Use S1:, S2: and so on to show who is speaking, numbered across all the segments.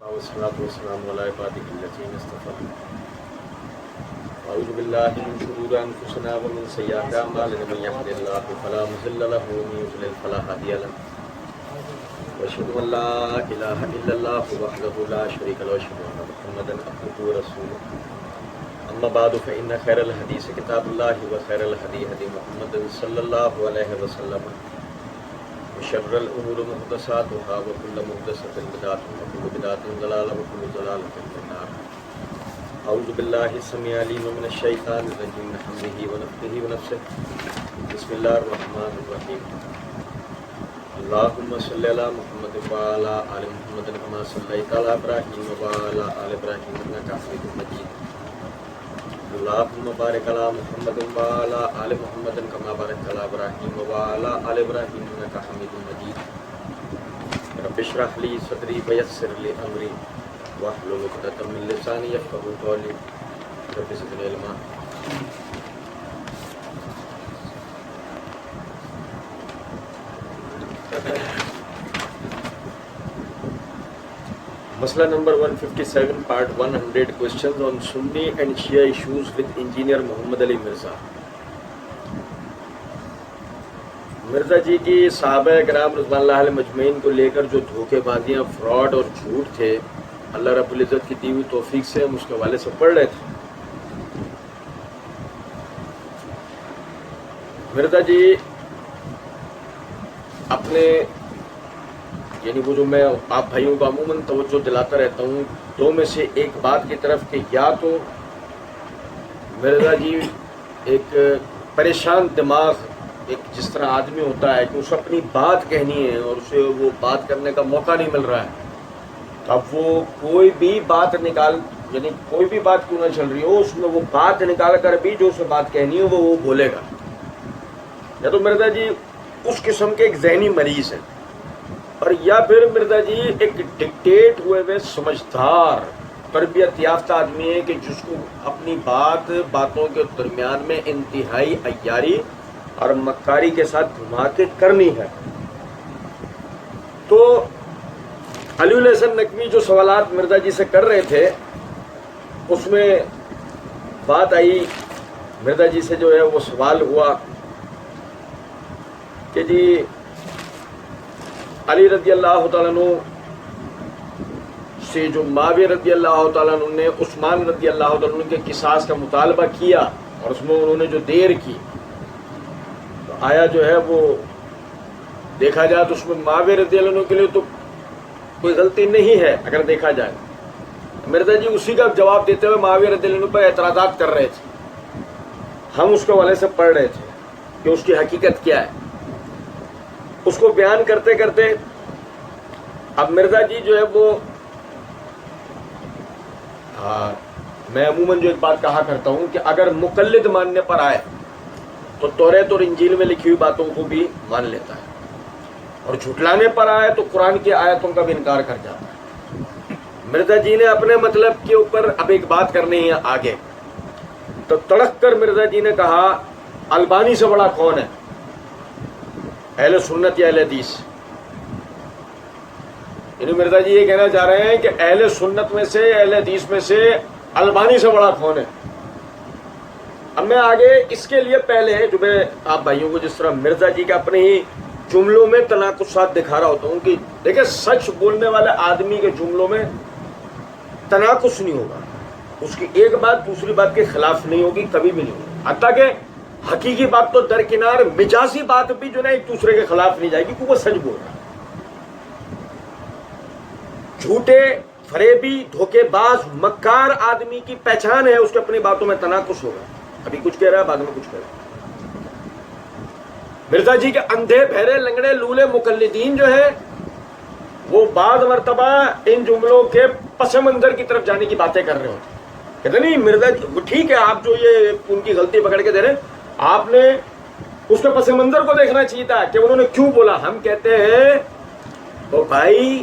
S1: والصلاة والسلام على عباده الذين اصطفى. أعوذ بالله من شرور أنفسنا ومن سيئات أعمالنا من يهده الله فلا مضل له ومن يضلل فلا هادي له. وأشهد أن لا إله إلا الله وحده لا شريك له وأشهد أن محمدا عبده ورسوله. أما بعد فإن خير الحديث كتاب الله وخير الهدي هدي محمد صلى الله عليه وسلم. وشر الأمور محدثاتها وكل محدثة بدعة وكل بدعة ضلالة وكل ضلالة في النار. أعوذ بالله السميع العليم من الشيطان الرجيم من حمده ونفخه ونفسه. بسم الله الرحمن الرحيم. اللهم صل على محمد وعلى آل محمد كما صليت على إبراهيم وعلى آل إبراهيم إنك حميد مجيد. اللهم بارك على محمد وعلى آل محمد كما باركت على إبراهيم وعلى آل إبراهيم إنك حميد مجيد. رب اشرح لي صدري ويسر لي أمري واحلل عقدة من لساني يفقهوا قولي. رب زدني علما. مسئلہ number 157 part 100 questions on Sunni and Shia issues with engineer محمد علی مرزا. مرزا جی کی صحابہ کرام رضوان اللہ علیہ مجمعین کو لے کر جو دھوکے بازیاں، فراڈ اور جھوٹ تھے، اللہ رب العزت کی دی ہوئی توفیق سے ہم اس کے حوالے سے پڑھ رہے تھے. مرزا جی اپنے یعنی وہ جو میں آپ بھائیوں کو عموماً توجہ دلاتا رہتا ہوں دو میں سے ایک بات کی طرف کہ یا تو مرزا جی ایک پریشان دماغ، ایک جس طرح آدمی ہوتا ہے کہ اسے اپنی بات کہنی ہے اور اسے وہ بات کرنے کا موقع نہیں مل رہا ہے، اب وہ کوئی بھی بات نکال یعنی کوئی بھی بات کیوں نہ چل رہی ہو اس میں وہ بات نکال کر بھی جو اسے بات کہنی ہے وہ بولے گا. یا تو مرزا جی اس قسم کے ایک ذہنی مریض ہے، اور یا پھر مرزا جی ایک ڈکٹیٹ ہوئے ہوئے سمجھدار تربیت یافتہ آدمی ہے کہ جس کو اپنی باتوں کے درمیان میں انتہائی عیاری اور مکاری کے ساتھ گھما کے کرنی ہے. تو علی الحسن نقوی جو سوالات مرزا جی سے کر رہے تھے اس میں بات آئی، مرزا جی سے جو ہے وہ سوال ہوا کہ جی علی رضی اللہ تعالیٰ عنہ سے جو معاویہ رضی اللہ تعالیٰ عنہ نے عثمان رضی اللہ تعالیٰ عنہ کے قصاص کا مطالبہ کیا اور اس میں انہوں نے جو دیر کی، تو آیا جو ہے وہ دیکھا جائے تو اس میں معاویہ رضی اللہ عنہ کے لیے تو کوئی غلطی نہیں ہے اگر دیکھا جائے. مرزا جی اسی کا جواب دیتے ہوئے معاویہ رضی اللہ عنہ پر اعتراضات کر رہے تھے. ہم اس کے حوالے سے پڑھ رہے تھے کہ اس کی حقیقت کیا ہے. اس کو بیان کرتے کرتے اب مرزا جی جو ہے وہ میں عموماً جو ایک بات کہا کرتا ہوں کہ اگر مقلد ماننے پر آئے تو توریت اور انجیل میں لکھی ہوئی باتوں کو بھی مان لیتا ہے، اور جھٹلانے پر آئے تو قرآن کی آیتوں کا بھی انکار کر جاتا ہے. مرزا جی نے اپنے مطلب کے اوپر اب ایک بات کرنی ہے آگے، تو تڑک کر مرزا جی نے کہا البانی سے بڑا کون ہے، اہل سنت یا اہل حدیث؟ یعنی مرزا جی یہ کہنا چاہ رہے ہیں کہ اہل سنت میں سے، اہل حدیث میں سے البانی سے بڑا کون ہے. اب میں آگے اس کے لیے پہلے جو میں آپ بھائیوں کو جس طرح مرزا جی کے اپنے ہی جملوں میں تناقضات دکھا رہا ہوتا ہوں کہ دیکھیں سچ بولنے والے آدمی کے جملوں میں تناقض نہیں ہوگا، اس کی ایک بات دوسری بات کے خلاف نہیں ہوگی، کبھی بھی نہیں ہوگی. حتیٰ کہ حقیقی بات تو درکنار مجازی بات بھی جو ہے ایک دوسرے کے خلاف نہیں جائے گی کیونکہ وہ سچ بول رہا ہے. جھوٹے، فریبی، دھوکے باز، مکار آدمی کی پہچان ہے اس کے اپنی باتوں میں تناقض ہوگا. ابھی کچھ کہہ رہا ہے بعد میں کچھ کہہ رہا ہے. مرزا جی کے اندھے بہرے لنگڑے لولے مقلدین جو ہے وہ بعض مرتبہ ان جملوں کے پس منظر کی طرف جانے کی باتیں کر رہے ہوتے. کہتے نہیں مرزا جی ٹھیک ہے آپ جو یہ ان کی غلطی پکڑ کے دے رہے ہیں، آپ نے اس کے پس منظر کو دیکھنا چاہیے تھا کہ انہوں نے کیوں بولا. ہم کہتے ہیں تو بھائی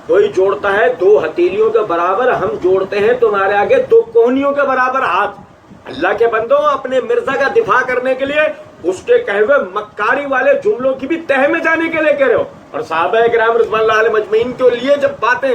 S1: کوئی جوڑتا ہے دو ہتھیلیوں کے برابر، ہم جوڑتے ہیں تمہارے آگے دو کوہنیوں کے برابر ہاتھ. اللہ کے بندوں اپنے مرزا کا دفاع کرنے کے لیے اس کے کہے ہوئے مکاری والے جملوں کی بھی تہ میں جانے کے لیے کہہ رہے ہو، اور صحابہ کرام رضوان اللہ علیہ مجمعین کے لیے جب باتیں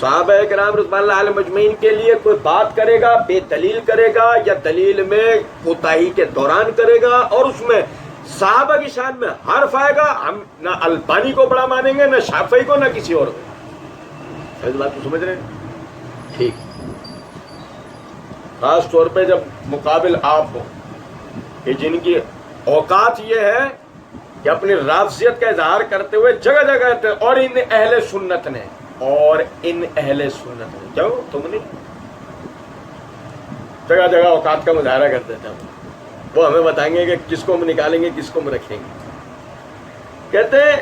S1: صحابہ کرام رضوان اللہ علیہم مجمعین کے لیے کوئی بات کرے گا بے دلیل کرے گا یا دلیل میں کوتاہی کے دوران کرے گا اور اس میں صحابہ کی شان میں حرف آئے گا، ہم نہ البانی کو بڑا مانیں گے، نہ شافعی کو، نہ کسی اور کو۔ اس بات کو سمجھ رہے ہیں؟ ٹھیک۔ خاص طور پہ جب مقابل آپ ہو کہ جن کی اوقات یہ ہے کہ اپنی رافضیت کا اظہار کرتے ہوئے جگہ جگہ اور ان اہل سنت نے کیوں تم نہیں جگہ جگہ اوقات کا مظاہرہ کرتے تھے، وہ ہمیں بتائیں گے کہ کس کو ہم نکالیں گے کس کو ہم رکھیں گے۔ کہتے ہیں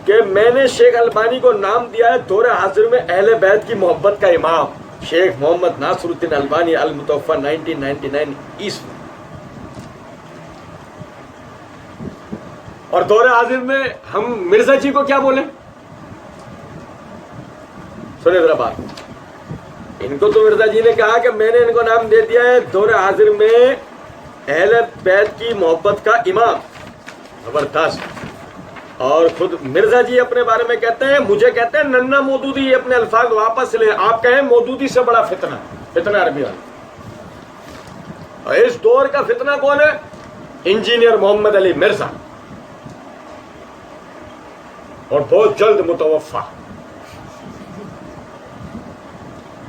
S1: کہ میں نے شیخ البانی کو نام دیا ہے دور حاضر میں اہل بیت کی محبت کا امام، شیخ محمد ناصر الدین البانی المتوفی 1999 عیسوی۔ اور دور حاضر میں ہم مرزا جی کو کیا بولیں؟ سنیں ذرا بات، ان کو تو مرزا جی نے کہا کہ میں نے ان کو نام دے دیا ہے دور حاضر میں اہل بیت کی محبت کا امام، زبردست۔ اور خود مرزا جی اپنے بارے میں کہتے ہیں، مجھے کہتے ہیں ننا مودودی، یہ اپنے الفاظ واپس لیں، آپ کہیں مودودی سے بڑا فتنہ عربی والا۔ اور اس دور کا فتنہ کون ہے؟ انجینئر محمد علی مرزا، اور بہت جلد متوفا۔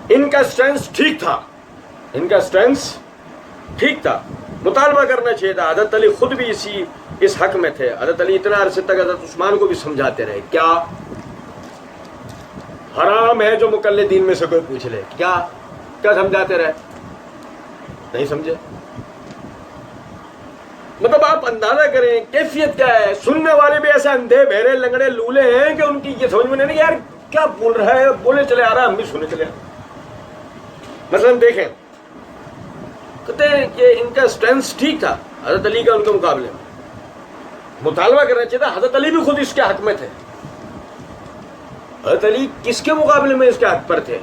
S1: ان کا سٹینس ٹھیک تھا، مطالبہ کرنا چاہیے تھا۔ حضرت علی خود بھی اس حق میں تھے۔ حضرت علی اتنا عرصے تک حضرت عثمان کو بھی سمجھاتے رہے، کیا حرام ہے جو مقلدین میں سے کوئی پوچھ لے، کیا سمجھاتے رہے، نہیں سمجھے۔ مطلب آپ اندازہ کریں کیفیت کیا ہے۔ سننے والے بھی ایسے اندھے بہرے لنگڑے لولے ہیں کہ ان کی یہ سمجھ میں نہیں، یار کیا بول رہا ہے، بولے چلے آ رہا، ہم بھی سنے چلے آ رہا۔ مثلا دیکھیں، کہتے ہیں کہ ان کا سٹینس ٹھیک تھا حضرت علی کا ان کے مقابلے میں، مطالبہ کرنا چاہیے تھا۔ حضرت علی بھی خود اس کے حق میں تھے۔ حضرت علی کس کے مقابلے میں اس کے حق پر تھے؟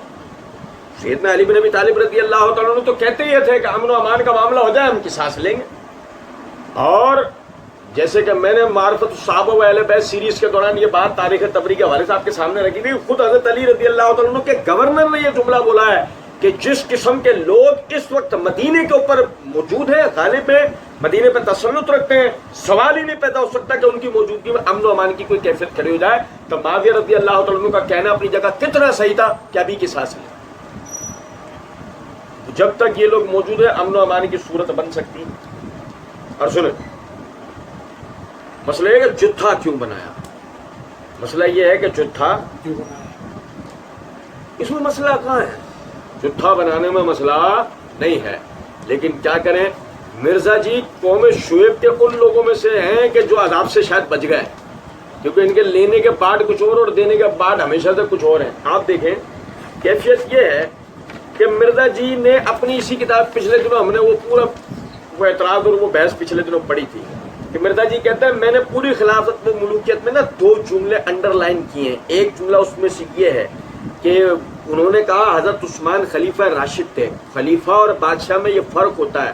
S1: سیدنا علی بن ابی طالب رضی اللہ تعالیٰ عنہ تو کہتے یہ تھے کہ امن و امان کا معاملہ ہو جائے ہم قصاص لیں گے۔ اور جیسے کہ میں نے معرفت الصحابہ و اہل بیت سیریز کے دوران یہ بات تاریخ طبری کے حوالے سے آپ کے سامنے رکھی تھی، خود حضرت علی رضی اللہ تعالیٰ عنہ کے گورنر نے یہ جملہ بولا ہے کہ جس قسم کے لوگ اس وقت مدینے کے اوپر موجود ہیں، غالب ہیں، مدینے پہ تسلط رکھتے ہیں، سوال ہی نہیں پیدا ہو سکتا کہ ان کی موجودگی میں امن و امان کی کوئی کیفیت کھڑی ہو جائے۔ تو معاویہ رضی اللہ تعالیٰ عنہ کا کہنا اپنی جگہ کتنا صحیح تھا کہ ابھی قصاص لیں، جب تک یہ لوگ موجود ہیں امن و امان کی صورت بن سکتی۔ اور سنیں، مسئلہ یہ ہے کہ جتھا کیوں بنایا، مسئلہ یہ ہے کہ جتھا کیوں بنایا، اس میں مسئلہ کہاں ہے؟ جتھا بنانے میں مسئلہ نہیں ہے، لیکن کیا کریں، مرزا جی قوم شعیب کے ان لوگوں میں سے ہیں کہ جو عذاب سے شاید بچ گئے، کیونکہ ان کے لینے کے بعد کچھ اور دینے کے بعد ہمیشہ سے کچھ اور ہیں۔ آپ دیکھیں کیفیت یہ ہے کہ مرزا جی نے اپنی اسی کتاب پچھلے دنوں ہم نے وہ پورا وہ اعتراض اور وہ بحث پچھلے دنوں پڑھی تھی کہ مرزا جی کہتے ہیں میں نے پوری خلافت و ملوکیت میں نا 2 جملے انڈر لائن کیے ہیں۔ ایک جملہ اس میں سے یہ ہے کہ انہوں نے کہا حضرت عثمان خلیفہ راشد تھے، خلیفہ اور بادشاہ میں یہ فرق ہوتا ہے،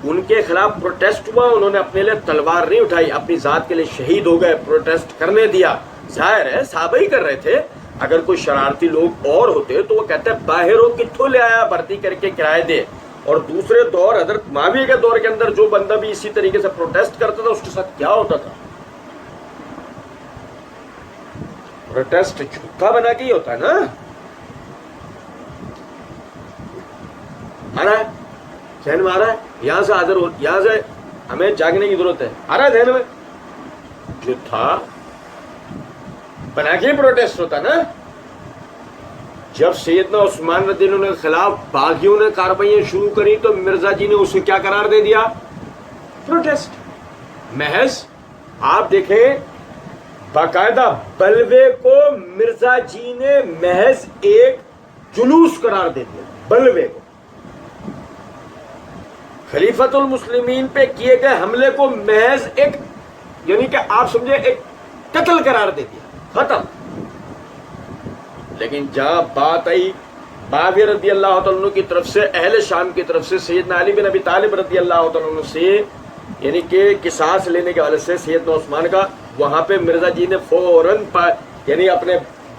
S1: ان کے خلاف پروٹیسٹ ہوا، انہوں نے اپنے لیے تلوار نہیں اٹھائی، اپنی ذات کے لیے شہید ہو گئے، پروٹیسٹ کرنے دیا، ظاہر ہے صحابہ ہی کر رہے تھے، اگر کوئی شرارتی لوگ اور ہوتے تو وہ کہتے ہیں باہر ہو کتوں لے آیا بھرتی کر کے کرائے دے۔ اور دوسرے دور حضرت معاویہ کے دور کے اندر جو بندہ بھی اسی طریقے سے پروٹیسٹ کرتا تھا اس کے ساتھ کیا ہوتا تھا؟ پروٹیسٹ جھوٹا بنا کے ہی ہوتا ہے نا۔ آ رہا ہے ذہن میں، آ رہا ہے، یہاں سے حاضر ہو، یہاں سے ہمیں جاگنے کی ضرورت ہے، آ رہا ہے ذہن میں، جھوٹا بنا کے ہی پروٹیسٹ ہوتا نا۔ جب سیدنا عثمان رضی اللہ عنہ کے خلاف باغیوں نے کارروائیاں شروع کری تو مرزا جی نے اسے کیا قرار دے دیا؟ پروٹیسٹ محض۔ آپ دیکھیں باقاعدہ بلوے کو مرزا جی نے محض ایک جلوس قرار دے دیا، بلوے کو، خلیفۃ المسلمین پہ کیے گئے حملے کو محض ایک، یعنی کہ آپ سمجھے ایک قتل قرار دے دیا، ختم۔ لیکن جہاں بات آئی معاویہ رضی اللہ تعالیٰ عنہ کی طرف سے، اہل شام کی طرف سے، سیدنا علی بن ابی طالب رضی اللہ تعالیٰ عنہ سے، یعنی کہ قصاص لینے کے حوالے سے سیدنا عثمان کا، وہاں پہ مرزا جی نے فوراً یعنی اپنے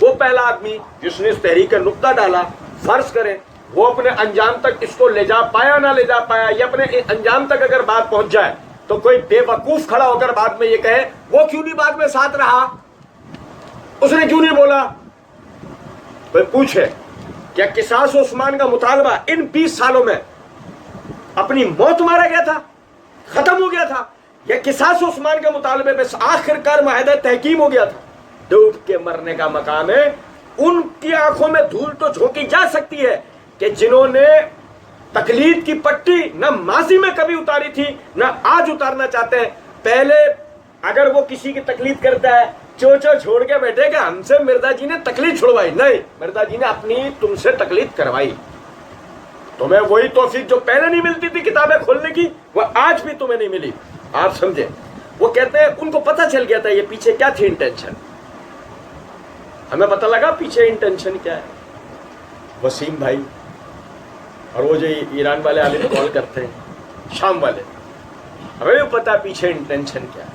S1: وہ پہلا آدمی جس نے اس تحریک کا نقطہ ڈالا، فرض کریں وہ اپنے انجام تک اس کو لے جا پایا نہ لے جا پایا، یا اپنے انجام تک اگر بات پہنچ جائے تو کوئی بے وقوف کھڑا ہو کر بعد میں یہ کہے وہ کیوں نہیں بعد میں ساتھ رہا، اس نے کیوں نہیں بولا؟ کوئی پوچھے کیا قصاص عثمان کا مطالبہ ان 20 سالوں میں اپنی موت مارا گیا تھا، ختم ہو گیا تھا، یا قصاص عثمان کے مطالبے پہ آخر کار معاہدہ تحکیم ہو گیا تھا؟ ڈوب کے مرنے کا مقام ہے۔ ان کی آنکھوں میں دھول تو جھونکی جا سکتی ہے کہ جنہوں نے تقلید کی پٹی نہ ماضی میں کبھی اتاری تھی نہ آج اتارنا چاہتے ہیں، پہلے اگر وہ کسی کی تقلید کرتا ہے چوچو چھوڑ کے بیٹھے کہ ہم سے مرزا جی نے تقلید چھڑوائی، نہیں، مرزا جی نے اپنی تم سے تقلید کروائی۔ تمہیں وہی توفیق جو پہلے نہیں ملتی تھی کتابیں کھولنے کی، وہ آج بھی تمہیں نہیں ملی۔ آپ سمجھے؟ وہ کہتے ہیں ان کو پتہ چل گیا تھا یہ پیچھے کیا تھی انٹینشن، ہمیں پتہ لگا پیچھے انٹینشن کیا ہے۔ وسیم بھائی اور وہ جو ایران والے عالم کال کرتے ہیں، شام والے، ہمیں پتہ پیچھے انٹینشن کیا ہے۔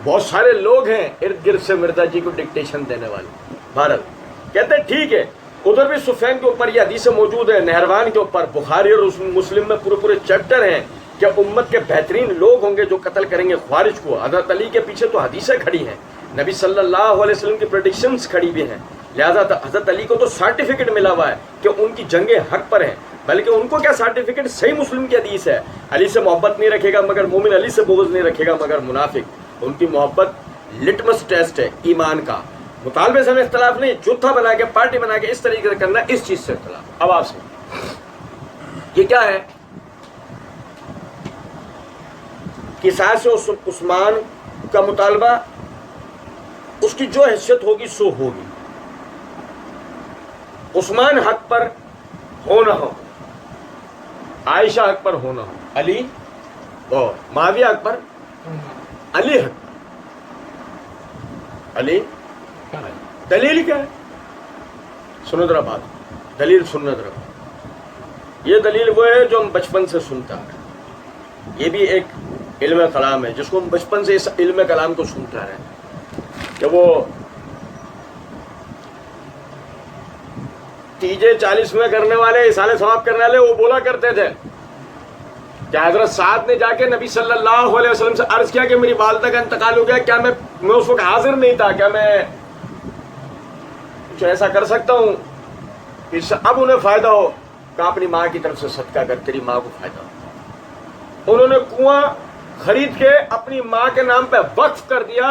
S1: بہت سارے لوگ ہیں ارد گرد سے مرزا جی کو ڈکٹیشن دینے والے۔ بھارت کہتے ہیں ٹھیک ہے، ادھر بھی سفیان کے اوپر یہ حدیثیں موجود ہیں، نہروان کے اوپر، بخاری اور مسلم میں پورے چیپٹر ہیں کہ امت کے بہترین لوگ ہوں گے جو قتل کریں گے خوارج کو۔ حضرت علی کے پیچھے تو حدیثیں کھڑی ہیں، نبی صلی اللہ علیہ وسلم کی پریڈکشنز کھڑی بھی ہیں، لہذا حضرت علی کو تو سرٹیفکیٹ ملا ہوا ہے کہ ان کی جنگیں حق پر ہیں، بلکہ ان کو کیا سرٹیفکیٹ، صحیح مسلم کی حدیث ہے، علی سے محبت نہیں رکھے گا مگر مومن، علی سے بغض نہیں رکھے گا مگر منافق۔ ان کی محبت لٹمس ٹیسٹ ہے ایمان کا۔ مطالبے سے ہمیں اختلاف نہیں، جتھا بنا کے پارٹی بنا کے اس طریقے سے کرنا، اس چیز سے اختلاف۔ اب آپ سے یہ کیا ہے؟ قصاص عثمان کا مطالبہ، اس کی جو حیثیت ہوگی سو ہوگی، عثمان حق پر ہو نہ ہو، عائشہ حق پر ہو نہ ہو، علی اور معاویہ حق پر، علی حق، علی دلیل کیا ہے؟ سنو ذرا بات، دلیل سننا ذرا۔ یہ دلیل وہ ہے جو ہم بچپن سے سنتا ہے، یہ بھی ایک علم کلام ہے جس کو ہم بچپن سے اس علم کلام کو سنتا رہے کہ وہ تیجے 40 میں کرنے والے، اصالہ ثواب کرنے والے، وہ بولا کرتے تھے کہ حضرت سعد نے جا کے نبی صلی اللہ علیہ وسلم سے عرض کیا کہ میری والدہ کا انتقال ہو گیا، کیا میں اس وقت حاضر نہیں تھا، کیا میں کچھ ایسا کر سکتا ہوں کہ اس سے اب انہیں فائدہ ہو؟ کہ اپنی ماں کی طرف سے صدقہ کر، تیری ماں کو فائدہ ہو۔ انہوں نے کنواں خرید کے اپنی ماں کے نام پہ وقف کر دیا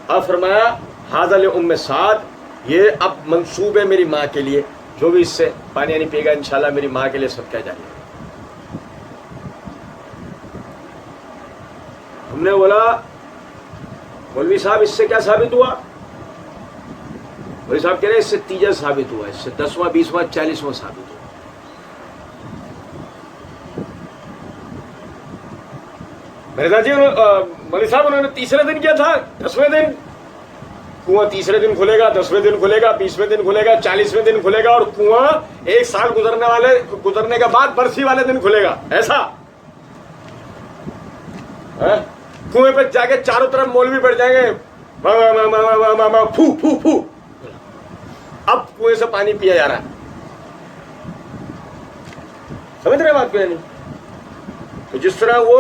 S1: اور فرمایا ھذا لأم سعد، یہ اب منسوب ہے میری ماں کے لیے، جو بھی اس سے پانی نہیں پیے گا انشاءاللہ میری ماں کے لیے صدقہ جاریہ۔ ہم نے بولا مولوی صاحب اس سے کیا ثابت ہوا؟ مولوی صاحب کہہ رہے ہیں اس سے تیجا ثابت ہوا، اس سے 10واں 20واں 40واں ثابت ہوا۔ مرزا جی مولوی صاحب انہوں نے تیسرے دن کیا تھا، 10ویں دن کنواں تیسرے دن کھلے گا، 10ویں دن کھلے گا، 20ویں دن کھلے گا، 40ویں دن کھلے گا، اور کنواں 1 سال گزرنے کے بعد برسی والے دن کھلے گا، ایسا کنویں پہ جا کے چاروں طرف مولوی بیٹھ جائیں گے، پھو پھو پھو، اب کنویں سے پانی پیا جا رہا ہے۔ سمجھ رہے بات کو؟ نہیں تو جس طرح وہ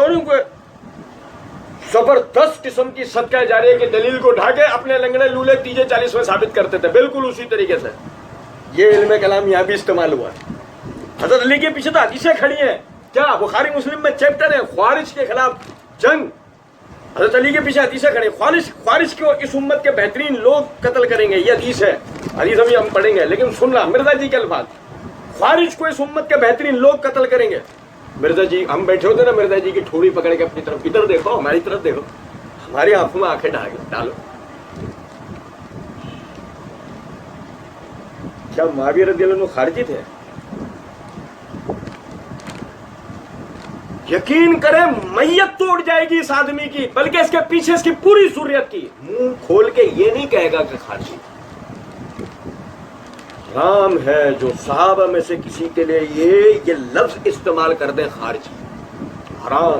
S1: زبردست قسم کی صدقہ جاریہ کی دلیل کو ڈھا کے اپنے لنگڑے لولے تیجے 40 میں ثابت کرتے تھے، بالکل اسی طریقے سے یہ علم کلام یہاں بھی استعمال ہوا ہے۔ حضرت علی کے پیچھے تو حدیثیں کھڑی ہیں، کیا بخاری مسلم میں چیپٹر ہے خوارج کے خلاف جنگ، حضرت علی کے پیچھے حدیثیں کھڑی، خوارج کو اس امت کے بہترین لوگ قتل کریں گے، یہ حدیث ہے، حدیث ابھی ہم پڑھیں گے، لیکن سننا مرزا جی کے الفاظ، خوارج کو اس امت کے بہترین لوگ قتل کریں گے۔ مرزا جی ہم بیٹھے ہوتے نا، مرزا جی کی ٹھوڑی پکڑ کے اپنی طرف، ادھر دیکھو ہماری طرف دیکھو، ہماری آنکھوں میں آنکھیں ڈالو، کیا معاویہ رضی اللہ عنہ خارجی تھے؟ یقین کریں میت توڑ جائے گی اس آدمی کی، بلکہ اس کے پیچھے اس کی پوری ذریت کی، منہ کھول کے یہ نہیں کہے گا کہ خارجی۔ حرام ہے جو صحابہ میں سے کسی کے لیے یہ لفظ استعمال کر دے خارجی، حرام۔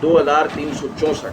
S1: 2364।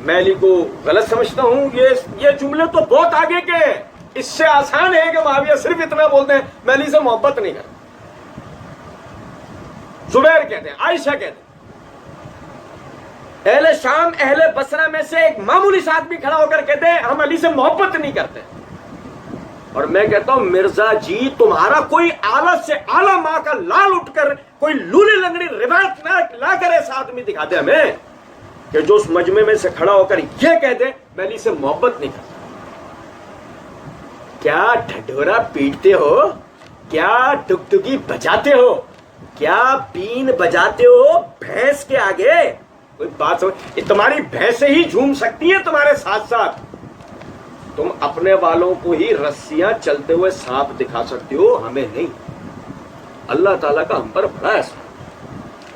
S1: میں علی کو غلط سمجھتا ہوں، یہ جملے تو بہت آگے کے ہیں، اس سے آسان ہے کہ معاویہ صرف اتنا بولتے ہیں میں علی سے محبت نہیں کرتا. زبیر کہتے ہیں، عائشہ کہتے ہیں، اہل شام اہل بصرہ میں سے ایک معمولی سا آدمی کھڑا ہو کر کہتے ہیں ہم علی سے محبت نہیں کرتے. اور میں کہتا ہوں مرزا جی تمہارا کوئی اعلیٰ سے اعلیٰ ماں کا لال اٹھ کر کوئی لولی لنگڑی روایت نہ لا کر ایسا آدمی دکھا دے ہمیں کہ جو اس مجمع میں سے کھڑا ہو کر یہ کہہ دے میں علی سے محبت نہیں کرتا. کیا ڈھڈورا پیٹتے ہو، کیا ٹکٹکی بجاتے ہو، کیا بین بجاتے ہو بھینس کے آگے؟ کوئی بات سمجھ، تمہاری بھینسیں ہی جھوم سکتی ہیں تمہارے ساتھ ساتھ، تم اپنے والوں کو ہی رسیاں چلتے ہوئے سانپ دکھا سکتے ہو، ہمیں نہیں. اللہ تعالیٰ کا ہم پر بڑا احسان.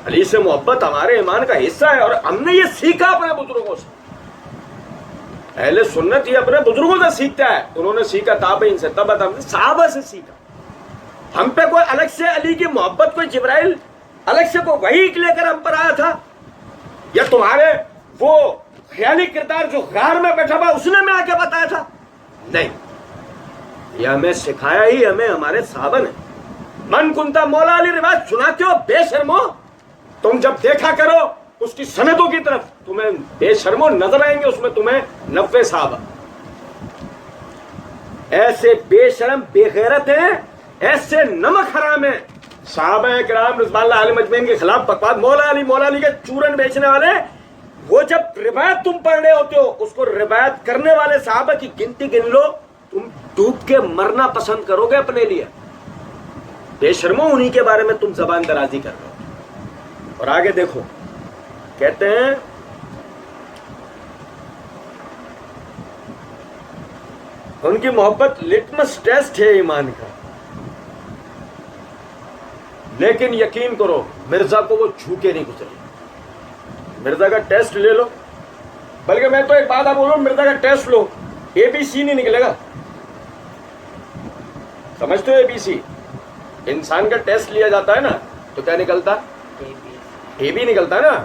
S1: علی سے محبت ہمارے ایمان کا حصہ ہے اور ہم نے یہ سیکھا اپنے بزرگوں سے. اہل سنت یہ اپنے بزرگوں سے سیکھتا ہے، انہوں نے سیکھا تابعین سے، تبع تابعین سے، صحابہ سے سیکھا. ہم پہ کوئی الگ سے علی کی محبت، کوئی جبرائیل الگ سے کوئی وحی لے کر ہم پر آیا تھا، یا تمہارے وہ خیالی کردار جو غار میں بیٹھا ہوا اس نے ہمیں آ کے بتایا تھا؟ نہیں، یہ ہمیں سکھایا ہی ہمیں ہمارے صحابہ نے. من کنتا مولا علی روایت سناتے ہو بے شرمو، تم جب دیکھا کرو اس کی سندوں کی طرف تمہیں بے شرمو نظر آئیں گے، اس میں تمہیں 90 صحابہ. ایسے بے شرم بے غیرت ہیں، ایسے نمک حرام ہیں صحابہ کرام رضوان اللہ علیہم اجمعین کے خلاف بکواس. مولا علی کے چورن بیچنے والے، وہ جب روایت تم پڑھ رہے ہوتے ہو اس کو روایت کرنے والے صحابہ کی گنتی گن لو، تم ڈوب کے مرنا پسند کرو گے اپنے لیے. بے شرمو انہی کے بارے میں تم زبان درازی کر رہے ہو. اور آگے دیکھو کہتے ہیں ان کی محبت لٹمس ٹیسٹ ہے ایمان کا، لیکن یقین کرو مرزا کو وہ جھوکے نہیں گزرے. مرزا کا ٹیسٹ لے لو، بلکہ میں تو ایک بات آپ بولوں، مرزا کا ٹیسٹ لو، ABC نہیں نکلے گا. سمجھتے ہو ABC؟ انسان کا ٹیسٹ لیا جاتا ہے نا تو کیا نکلتا؟ AB نکلتا ہے نا،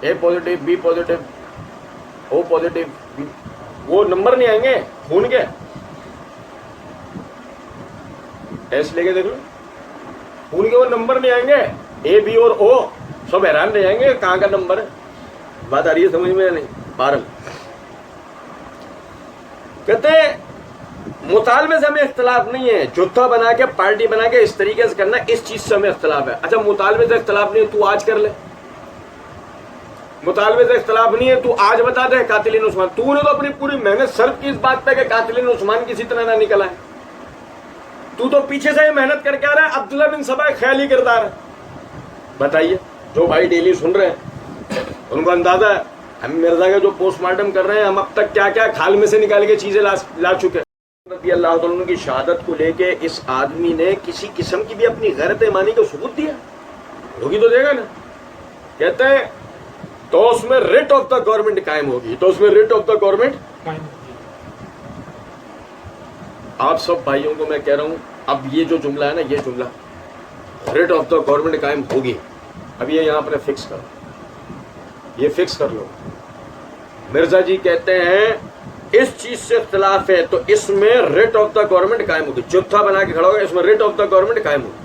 S1: A positive B positive O positive. وہ نمبر نہیں آئیں گے خون کے. ٹیسٹ لے کے دیکھ لو، خون کے وہ نمبر نہیں آئیں گے، A B اور O سب حیران رہ جائیں گے کہاں کا نمبر ہے. بات آ رہی ہے سمجھ میں نہیں؟ بہرحال کہتے ہیں مطالبے سے ہمیں اختلاف نہیں ہے، جتھا بنا کے پارٹی بنا کے اس طریقے سے کرنا، اس چیز سے ہمیں اختلاف ہے. اچھا مطالبے سے اختلاف نہیں ہے تو آج کر لے، مطالبے سے اختلاف نہیں ہے تو آج بتا دے قاتلین عثمان. تو نے تو اپنی پوری محنت صرف کی اس بات پہ کہ قاتلین عثمان کسی طرح نہ نکل آئے. تو پیچھے سے محنت کر کے آ رہا ہے عبداللہ بن سبا خیالی کردار ہے. بتائیے جو بھائی ڈیلی سن رہے ہیں ان کو اندازہ ہے ہم مرزا کا جو پوسٹ مارٹم کر رہے ہیں، ہم اب تک کیا کیا کھال میں سے نکال کے چیزیں لا چکے. رضی اللہ تعالیٰ کی شہادت کو لے کے اس آدمی نے کسی قسم کی بھی اپنی غیرت ایمانی کو ثبوت دیا ہوگی تو دے گا نا. کہتے ہیں تو اس میں ریٹ آف دا گورنمنٹ قائم ہوگی، تو اس میں ریٹ آف دا گورنمنٹ قائم ہوگی. آپ سب بھائیوں کو میں کہہ رہا ہوں اب یہ جو جملہ ہے نا، یہ جملہ ریٹ آف دا گورنمنٹ قائم ہوگی، اب یہ یہاں پر فکس کرو، یہ فکس کر لو. مرزا جی کہتے ہیں اس چیز سے اختلاف ہے تو اس میں ریٹ آف دا گورنمنٹ قائم ہوگی. چوتھا بنا کے کھڑا ہوگا، اس میں ریٹ آف دا گورنمنٹ قائم ہوگی.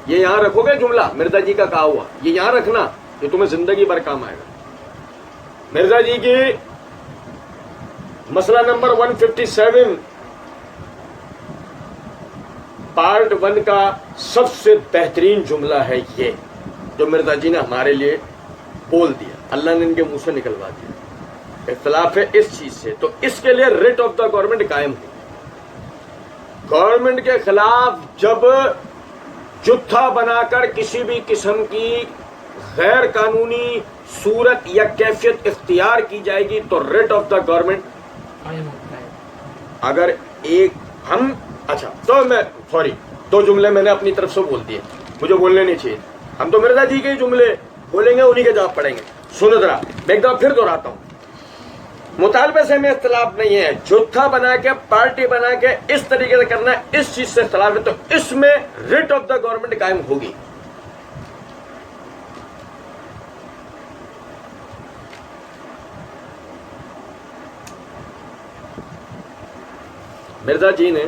S1: یہ یہاں رکھو گے جملہ مرزا جی کا کہا ہوا، یہ یہاں رکھنا، یہ تمہیں زندگی بھر کام آئے گا. مرزا جی کی مسئلہ نمبر 157 پارٹ 1 کا سب سے بہترین جملہ ہے یہ جو مرزا جی نے ہمارے لیے بول دیا، اللہ نے ان کے منہ سے نکلوا دیا. اختلاف ہے اس چیز سے تو اس کے لیے ریٹ آف دا گورنمنٹ قائم ہو. گورنمنٹ کے خلاف جب جتھا بنا کر کسی بھی قسم کی غیر قانونی صورت یا کیفیت اختیار کی جائے گی تو ریٹ آف دا گورنمنٹ قائم ہوتا ہے. اگر ایک ہم اچھا تو میں سوری 2 جملے میں نے اپنی طرف سے بول دیے، مجھے بولنے نہیں چاہیے. ہم تو مرزا جی کے جملے بولیں گے، انہی کے جواب پڑھیں گے. سنو ذرا میں ایک دفعہ پھر دہراتا ہوں، مطالبے سے ہمیں اختلاف نہیں ہے، جتھا بنا کے پارٹی بنا کے اس طریقے سے کرنا ہے، اس چیز سے اختلاف ہے تو اس میں ریٹ آف دا گورنمنٹ قائم ہوگی. مرزا جی نے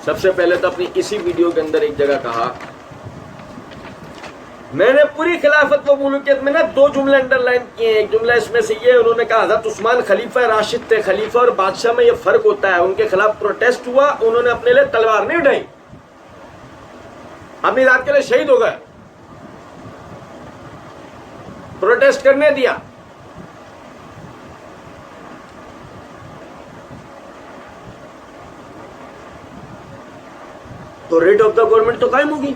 S1: سب سے پہلے تو اپنی اسی ویڈیو کے اندر ایک جگہ کہا میں نے پوری خلافت و ملوکیت میں نا 2 جملے انڈر لائن کیے ہیں. ایک جملہ اس میں سے یہ انہوں نے کہا حضرت عثمان خلیفہ راشد تھے. خلیفہ اور بادشاہ میں یہ فرق ہوتا ہے. ان کے خلاف پروٹیسٹ ہوا, انہوں نے اپنے لیے تلوار نہیں اٹھائی, اپنی ذات کے لیے شہید ہو گئے, پروٹیسٹ کرنے دیا. تو ریٹ آف دا گورنمنٹ تو قائم ہوگی.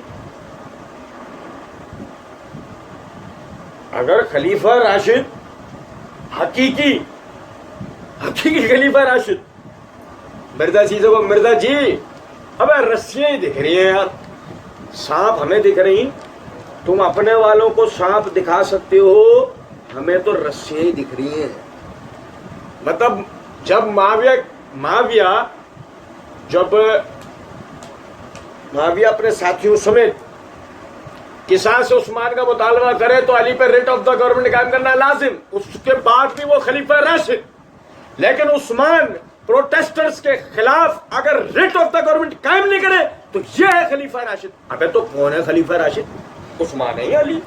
S1: اگر خلیفہ راشد حقیقی خلیفہ راشد مرزا جی سے وہ مرزا جی اب رسیاں دکھ رہی ہیں یار, سانپ ہمیں دکھ رہی, تم اپنے والوں کو سانپ دکھا سکتے ہو, ہمیں تو رسیاں دکھ رہی ہیں. مطلب جب معاویہ اپنے ساتھیوں سمیت قصاص سے عثمان کا مطالبہ کرے تو علی پر ریٹ آف دا گورنمنٹ قائم کرنا لازم, اس کے بعد بھی وہ خلیفہ راشد. لیکن عثمان پروٹیسٹرز کے خلاف اگر ریٹ آف دا گورنمنٹ قائم نہیں کرے تو یہ ہے خلیفہ راشد. ابے تو کون ہے خلیفہ راشد؟ عثمان ہے یا علی؟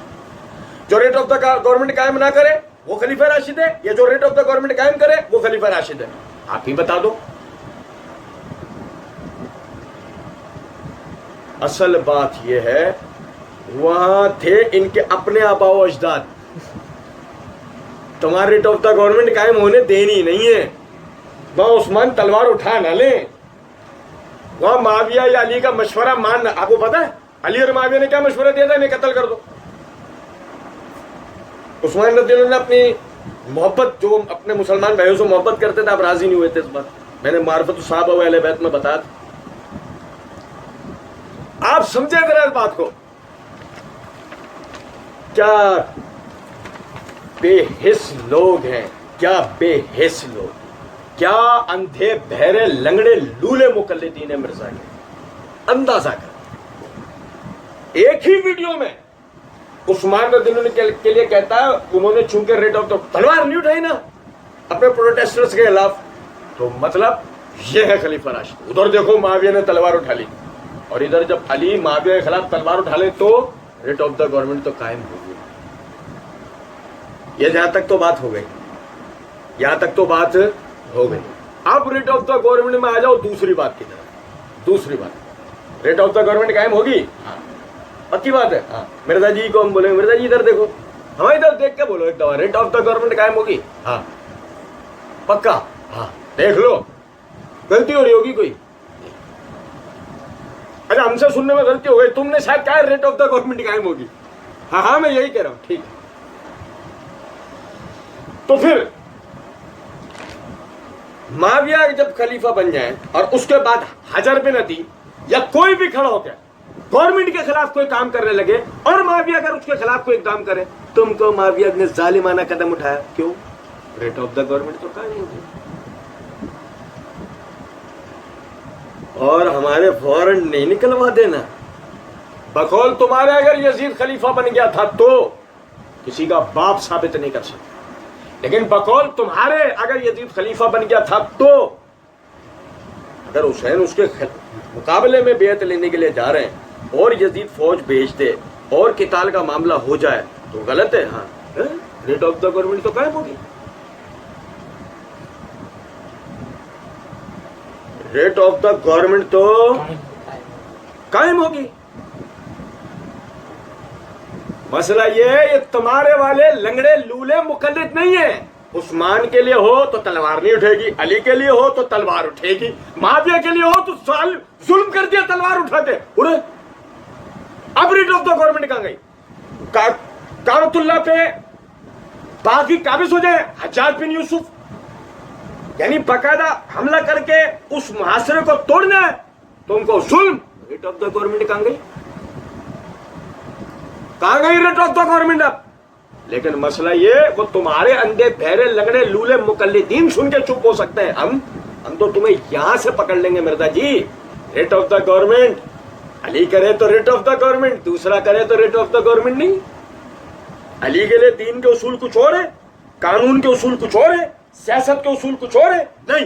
S1: جو ریٹ آف دا گورنمنٹ قائم نہ کرے وہ خلیفہ راشد ہے, یا جو ریٹ آف دا گورنمنٹ قائم کرے وہ خلیفہ راشد ہے؟ آپ ہی بتا دو. اصل بات یہ ہے وہاں تھے ان کے اپنے آبا و اجداد, تمہارے ریٹ آف دا گورنمنٹ قائم ہونے دینی نہیں ہے. وہاں عثمان تلوار اٹھا نہ لیں, وہاں معاویہ یا علی کا مشورہ مان. آپ کو پتا ہے علی اور معاویہ نے کیا مشورہ دیا تھا؟ انہیں قتل کر دو. عثمان رضی اللہ عنہ نے اپنی محبت, جو اپنے مسلمان بھائیوں سے محبت کرتے تھے, آپ راضی نہیں ہوئے تھے اس بات. میں نے معرفت الصحابہ و اہل بیت میں بتایا تھا. آپ سمجھے ذرا اس بات کو, کیا بے حس لوگ ہیں, کیا بے حس لوگ, کیا اندھے بہرے لنگڑے لولے مقلدین ہیں مرزا کے. اندازہ کر ایک ہی ویڈیو میں عثمان رضی اللہ عنہ کے لیے کہتا ہے انہوں نے چونکہ ریٹ آف دا تلوار نہیں اٹھائی نا اپنے پروٹیسٹرز کے خلاف, تو مطلب یہ ہے خلیفہ راشد. ادھر دیکھو معاویہ نے تلوار اٹھا لی, اور ادھر جب علی معاویہ کے خلاف تلوار اٹھا لے تو ریٹ آف دا گورنمنٹ تو قائم ہو گئی. یہ جہاں تک تو بات ہو گئی, یہاں تک تو بات ہو گئی. اب ریٹ آف دا گورنمنٹ میں آ جاؤ دوسری بات کی طرف. دوسری بات, ریٹ آف دا گورنمنٹ قائم ہوگی, پکی بات ہے. مرزا جی کو ہم بولیں گے مرزا جی ادھر دیکھو, ہمیں ادھر دیکھ کے بولو ایک دفعہ ریٹ آف دا گورنمنٹ قائم ہوگی. ہاں پکا, ہاں دیکھ لو, غلطی ہو رہی ہوگی کوئی. اچھا ہم سے سننے میں غلطی ہو گئی, تم نے شاید کہا ریٹ آف دا گورنمنٹ قائم ہوگی. ہاں میں یہی کہہ رہا ہوں, ٹھیک ہے. تو پھر معاویہ جب خلیفہ بن جائیں اور اس کے بعد حجر بن عدی یا کوئی بھی کھڑا ہو کے گورنمنٹ کے خلاف کوئی کام کرنے لگے, اور معاویہ اگر اس کے خلاف کوئی اقدام کرے, تم کو معاویہ نے ظالمانہ قدم اٹھایا, کیوں؟ ریٹ آف دا گورنمنٹ تو قائم ہوگی. اور ہمارے فوراً نہیں نکلوا دینا. بقول تمہارے اگر یزید خلیفہ بن گیا تھا تو کسی کا باپ ثابت نہیں کر سکتا, لیکن بقول تمہارے اگر یزید خلیفہ بن گیا تھا تو اگر حسین اس کے مقابلے میں بیعت لینے کے لیے جا رہے ہیں اور یزید فوج بھیج دے اور قتال کا معاملہ ہو جائے تو غلط ہے. ہاں ریٹ آف دا گورنمنٹ تو قائم ہوگی. ریٹ آف دا گورنمنٹ تو قائم ہوگی. مسئلہ یہ ہے یہ تمہارے والے لنگڑے لولے مقلد نہیں ہیں. عثمان کے لیے ہو تو تلوار نہیں اٹھے گی, علی کے لیے ہو تو تلوار اٹھے گی, معاویہ کے لیے ہو تو ظلم کر دیا تلوار اٹھاتے. اب ریٹ آف دا گورنمنٹ کہاں گئی؟ کعبۃ اللہ پہ باقی قابض ہو جائے حجاج بن یوسف, یعنی باقاعدہ حملہ کر کے اس محاصرے کو توڑنا ہے, تم کو ظلم. ریٹ آف دا گورنمنٹ کہاں گئی؟ کہاں گئی ریٹ آف دا گورنمنٹ؟ اب لیکن مسئلہ یہ وہ تمہارے اندھے بہرے لنگڑے لولے مقلدین سن کے چپ ہو سکتے ہیں. ہم تو تمہیں یہاں سے پکڑ لیں گے مرزا جی. ریٹ آف دا گورنمنٹ علی کرے تو ریٹ آف دا گورنمنٹ, دوسرا کرے تو ریٹ آف دا گورنمنٹ نہیں. علی کے لیے دین کے اصول کچھ اور ہے, قانون کے اصول کچھ اور ہے, سیاست کے اصول کچھ اور ہے. نہیں,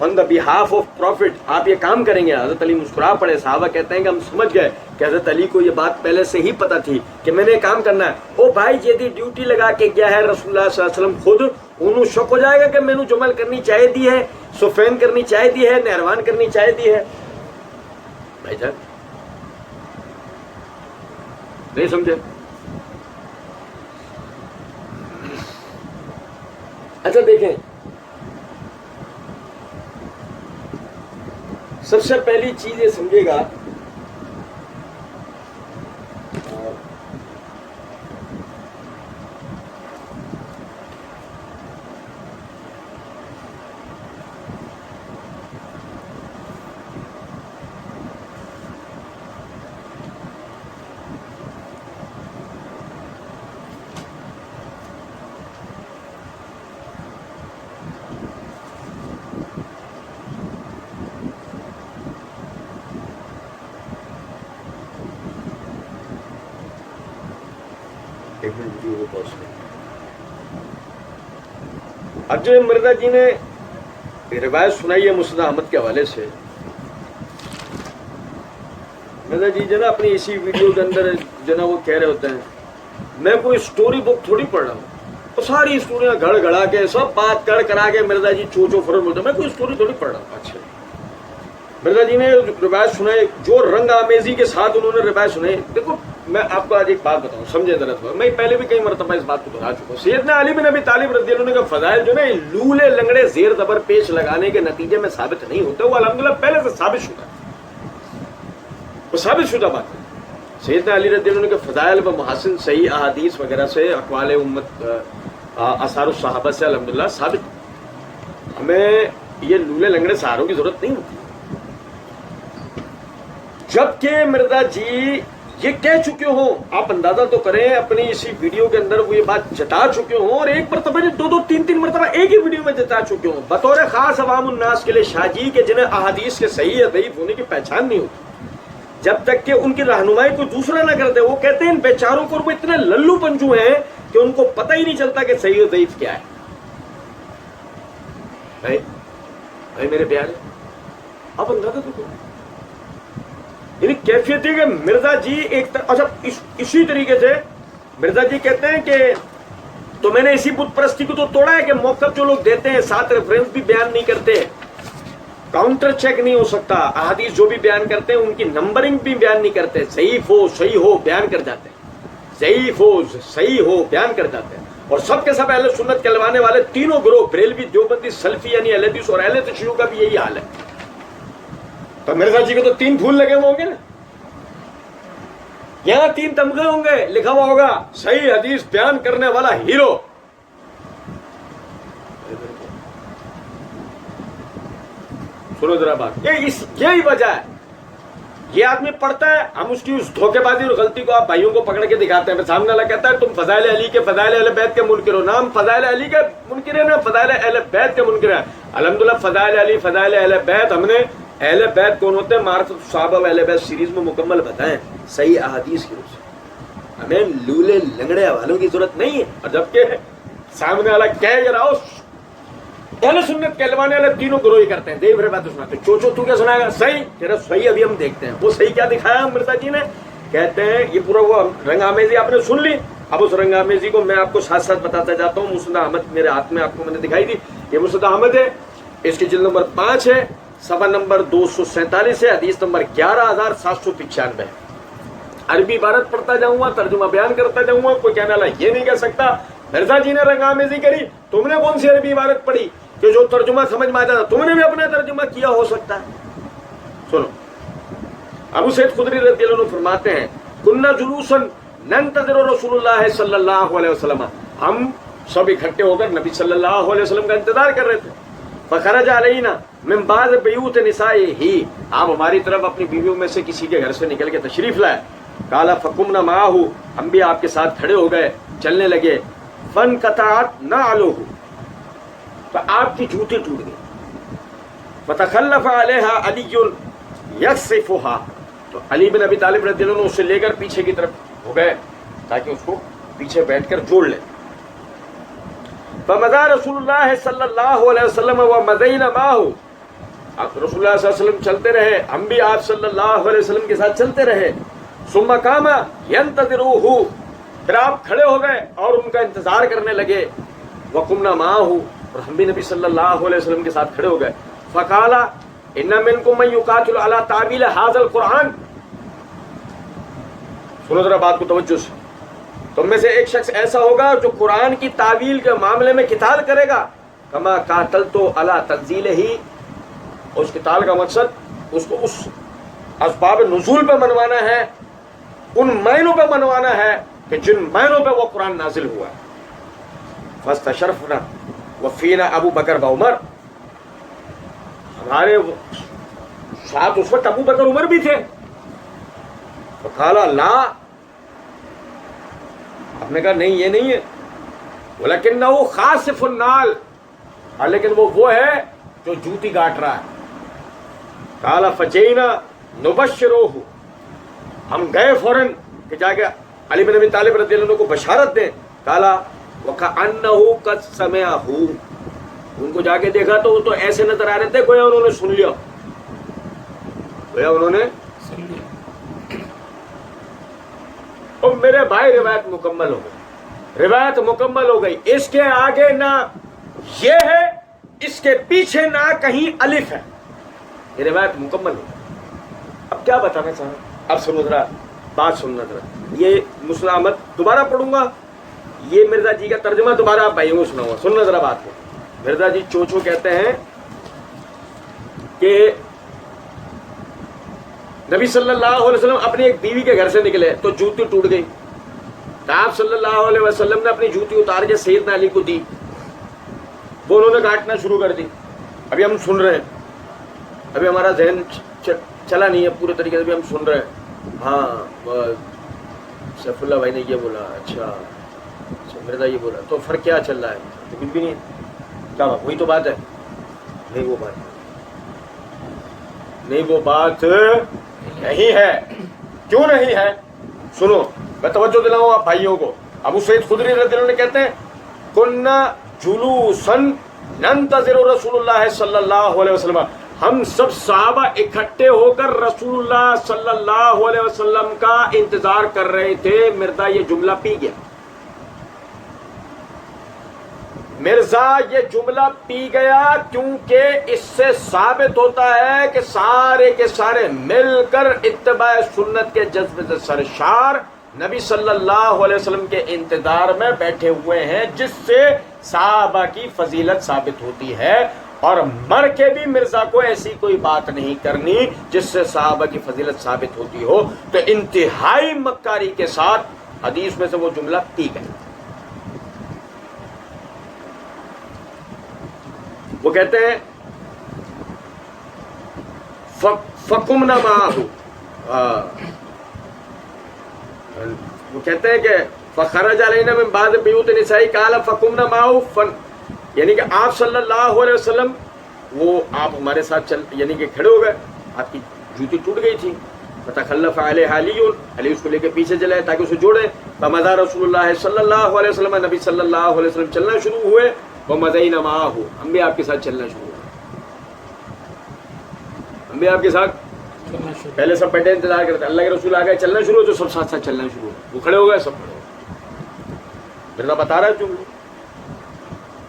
S1: on the behalf of Prophet, آپ یہ کام کریں گے. حضرت علی مسکرا پڑے. صحابہ کہتے ہیں کہ ہم سمجھ گئے کہ حضرت علی کو یہ بات پہلے سے ہی پتہ تھی کہ میں نے کام کرنا ہے. او بھائی جی ڈیوٹی لگا کے گیا ہے رسول اللہ صلی اللہ علیہ وسلم خود, انہوں شک ہو جائے گا کہ میں نے جمل کرنی چاہیے دی ہے, سفین کرنی چاہیے دی ہے, نہروان کرنی چاہیے دی ہے. بھائی جان نہیں سمجھے؟ اچھا دیکھیں, سب سے پہلی چیز یہ سمجھے گا اب جو مرزا جی نے روایت سنائی ہے مسند احمد کے حوالے سے, مرزا جی جو نا اپنی اسی ویڈیو کے اندر جو نا وہ کہہ رہے ہوتے ہیں میں کوئی سٹوری بک تھوڑی پڑھ رہا ہوں, تو ساری اسٹوریاں گھڑ گھڑا کے سب بات کر کرا کے مرزا جی چوچو فرن بولتے ہیں, میں کوئی اسٹوری تھوڑی پڑھ رہا ہوں. اچھا مرزا جی نے روایت سنائے, جو رنگ آمیزی کے ساتھ انہوں نے روایت سنائی. دیکھو میں آپ کو آج ایک بات بتاؤں, سمجھے ذرا تھوڑا, میں پہلے بھی کئی مرتبہ اس بات کو بتا چکا ہوں. سیدنا علی بن ابی طالب رضی اللہ عنہ کا فضائل جو نا لولے لنگڑے زیر زبر پیش لگانے کے نتیجے میں ثابت نہیں ہوتے, وہ الحمدللہ پہلے سے ثابت شدہ, وہ ثابت شدہ بات ہے. سیدنا علی رضی اللہ عنہ کے فضائل و محاسن صحیح احادیث وغیرہ سے, اقوال امت, آثار الصحابہ سے الحمدللہ ثابت. ہمیں یہ لولے لنگڑے سہاروں کی ضرورت نہیں ہوتی. جبکہ مرزا جی یہ کہہ چکے ہوں, آپ اندازہ تو کریں, اپنی اسی ویڈیو کے اندر وہ یہ بات جتا چکے ہوں, اور ایک مرتبہ دو تین مرتبہ ایک ہی ویڈیو میں جتا چکے ہوں بطور خاص عوام الناس کے لیے شاہ جی کے جنہیں احادیث کے صحیح یا ضعیف ہونے کی پہچان نہیں ہوتی جب تک کہ ان کی رہنمائی کوئی دوسرا نہ کر دے. وہ کہتے ہیں ان بیچاروں کو, وہ اتنے للو پنجو ہیں کہ ان کو پتہ ہی نہیں چلتا کہ صحیح و ضعیف کیا ہے. بھائی میرے پیارے, آپ اندازہ تو کرو, یعنی کیفیت ہے کہ مرزا جی ایک اچھا اسی طریقے سے مرزا جی کہتے ہیں کہ تو میں نے اسی بت پرستی کو تو توڑا ہے کہ موقف جو لوگ دیتے ہیں ساتھ ریفرنس بھی بیان نہیں کرتے, کاؤنٹر چیک نہیں ہو سکتا, احادیث جو بھی بیان کرتے ہیں ان کی نمبرنگ بھی بیان نہیں کرتے, ضعیف ہو صحیح ہو بیان کر جاتے ہیں, ضعیف ہو صحیح ہو بیان کر جاتے ہیں. اور سب کے سب اہل سنت کہلوانے والے تینوں گروہ, بریلوی, دیوبندی, سلفی یعنی اہل حدیث اور اہل تشیع کا بھی یہی حال ہے. تو مرزا جی کو تو 3 پھول لگے ہوں گے نا, یہاں 3 تمغے ہوں گے, لکھا ہوا ہوگا صحیح حدیث بیان کرنے والا ہیرو. سنو ذرا بات, یہی وجہ ہے. یہ آدمی پڑھتا ہے, ہم اس کی اس دھوکے بازی اور غلطی کو آپ بھائیوں کو پکڑ کے دکھاتے ہیں. سامنے والا کہتا ہے تم فضائل علی کے, فضائل اہل بیت کے منکر ہو. نام فضائل علی کے منکر ہے, نا فضائل اہل بیت کے منکر ہے. الحمدللہ فضائل علی, فضائل اہل بیت, ہم نے اہل بیت کون ہوتے ہیں, معرفت الصحابہ و اہل بیت سیریز میں مکمل بتائیں صحیح احادیث کی روح سے. ہمیں لولے لنگڑے حوالوں کی ضرورت نہیں ہے. اور جبکہ سامنے والا کہہ رہا ہو اہل سنت کہلوانے والے تینوں گروہ ہی کرتے ہیں, دیکھ رہے بات سناتے ہیں. چوچو تو کیا سنائے گا صحیح, تیرا صحیح ابھی ہم دیکھتے ہیں. وہ صحیح کیا دکھایا مرزا جی نے, کہتے ہیں یہ پورا وہ رنگ آمیزی آپ نے سن لی. اب اس رنگ آمیزی کو میں آپ کو ساتھ ساتھ بتاتا جاتا ہوں. مسند احمد میرے ہاتھ میں آپ کو میں نے دکھائی دی, یہ مسند احمد ہے, اس کی جلد نمبر 5 ہے, صفحہ نمبر 247 ہے, حدیث نمبر 11795. عربی عبارت پڑھتا جاؤں گا, ترجمہ بیان کرتا جاؤں گا. کوئی کہنے والا یہ نہیں کہہ سکتا مرزا جی نے رنگ آمیزی کری, تم نے کون سی عربی عبارت پڑھی کہ جو ترجمہ سمجھ میں آتا تھا, تم نے بھی اپنا ترجمہ کیا ہو سکتا ہے. سنو, ابو سعید خدری رضی اللہ عنہ فرماتے ہیں کننا جلوسا ننتظر رسول اللہ صلی اللہ علیہ وسلم, ہم سب اکٹھے ہو کر نبی صلی اللہ علیہ وسلم کا انتظار کر رہے تھے. فخرج علینا من بعض بیوت نسائہ, آپ ہماری طرف اپنی بیویوں میں سے کسی کے گھر سے نکل کے تشریف لائے. قال فقمنا معه, ہم بھی آپ کے ساتھ کھڑے ہو گئے, چلنے لگے. فانقطعت نعلہ, تو آپ کی جوتی ٹوٹ گئی. فتخلف علیہا علی یصفها, تو علی بن ابی طالب رضی اللہ عنہ اسے لے کر پیچھے کی طرف ہو گئے تاکہ اس کو پیچھے بیٹھ کر جوڑ لیں. فمضى رسول اللہ صلی اللہ علیہ وسلم ومضینا معه, اب رسول اللہ صلی اللہ علیہ وسلم چلتے رہے، ہم بھی آپ صلی اللہ علیہ وسلم کے ساتھ چلتے رہے. ثم قام ينتظروه، پھر آپ کھڑے ہو گئے اور ان کا انتظار کرنے لگے. وقمنا معه، اور ہم بھی نبی صلی اللہ علیہ وسلم کے ساتھ کھڑے ہو گئے. فقال ان منکم من يقاتل على تعویل هذا القرآن. سنو ذرا بات کو توجہ سے. تم میں سے ایک شخص ایسا ہوگا جو قرآن کی تعویل کے معاملے میں قتال کرے گا. کما قاتلت على تنزیلہ، اس قتال کا مقصد اس کو اس اسباب نزول پہ منوانا ہے، ان معنوں پہ منوانا ہے کہ جن معنوں پہ وہ قرآن نازل ہوا ہے. فاستشرفنا وفینا ابو بکر و عمر، ہمارے ساتھ اس وقت ابو بکر عمر بھی تھے. فقال لا، آپ نے کہا نہیں یہ نہیں ہے. ولکنہ خاسف النال، لیکن وہ ہے جو جوتی گاٹ رہا ہے. قال فجینا نبشروہ، ہم گئے فوراً کہ جا کے علی بن ابی طالب رضی اللہ عنہ کو بشارت دیں. قال وکأنہ قد سمعہ، ان کو جا کے دیکھا تو وہ تو ایسے نظر آ رہے تھے گویا انہوں نے سن لیا، گویا انہوں نے سن لیا. اور میرے بھائی روایت مکمل ہو گئی، روایت مکمل ہو گئی. اس کے آگے نہ یہ ہے، اس کے پیچھے نہ کہیں الف ہے. یہ روایت مکمل ہو گئی. اب کیا بتانا چاہ رہا ہوں، اب سنو ذرا بات سننا ذرا. یہ مسلم احمد دوبارہ پڑھوں گا، یہ مرزا جی کا ترجمہ دوبارہ آپ بھائیوں کو سناؤں گا. سننا ذرا بات کو. مرزا جی چوچو کہتے ہیں کہ نبی صلی اللہ علیہ وسلم اپنی ایک بیوی کے گھر سے نکلے تو جوتی ٹوٹ گئی. تو آپ صلی اللہ علیہ وسلم نے اپنی جوتی اتار کے سیدنا علی کو دی، وہ انہوں نے کاٹنا شروع کر دی. ابھی ہم سن رہے ہیں، ابھی ہمارا ذہن چلا نہیں ہے پورے طریقے سے، ابھی ہم سن رہے ہیں. ہاں سیف اللہ بھائی نے یہ بولا، اچھا مرزا یہ بولا، تو فرق کیا چل رہا ہے؟ تو کچھ بھی نہیں. کیا وہی تو بات ہے؟ نہیں وہ بات نہیں، وہ بات نہیں ہے. کیوں نہیں ہے؟ سنو میں توجہ دلاؤں آپ بھائیوں کو. ابو سعید خدری رضی اللہ عنہ کہتے ہیں کننا جلوسا ننتظر رسول اللہ صلی اللہ علیہ وسلم، ہم سب صحابہ اکٹھے ہو کر رسول اللہ صلی اللہ علیہ وسلم کا انتظار کر رہے تھے. مرزا یہ جملہ پی گیا، مرزا یہ جملہ پی گیا، کیونکہ اس سے ثابت ہوتا ہے کہ سارے کے سارے مل کر اتباع سنت کے جذبے سے سرشار نبی صلی اللہ علیہ وسلم کے انتظار میں بیٹھے ہوئے ہیں، جس سے صحابہ کی فضیلت ثابت ہوتی ہے. اور مر کے بھی مرزا کو ایسی کوئی بات نہیں کرنی جس سے صحابہ کی فضیلت ثابت ہوتی ہو. تو انتہائی مکاری کے ساتھ حدیث میں سے وہ جملہ پی گئے. وہ کہتے ہیں فقمنا معه، وہ کہتے ہیں کہ فخرج علینا من بعد بیوت نساء قال فقمنا معه، یعنی کہ آپ صلی اللہ علیہ وسلم وہ آپ ہمارے ساتھ یعنی کہ کھڑے ہو گئے. آپ کی جوتی ٹوٹ گئی تھی. فتخلف علیہ علی، علی اس کو لے کے پیچھے چلے تاکہ اسے جوڑے. فمضى رسول اللہ صلی اللہ علیہ وسلم، نبی صلی اللہ علیہ وسلم چلنا شروع ہوئے. ومضينا معه، ہم بھی آپ کے ساتھ چلنا شروع ہوئے. ہم بھی آپ کے ساتھ پہلے سب بیٹھے انتظار کرتے، اللہ کے رسول آ گئے چلنا شروع ہو تو سب ساتھ ساتھ چلنا شروع ہو. وہ کھڑے ہو گئے، سب کھڑے ہو گئے. مرزا بتا رہا ہے جملے،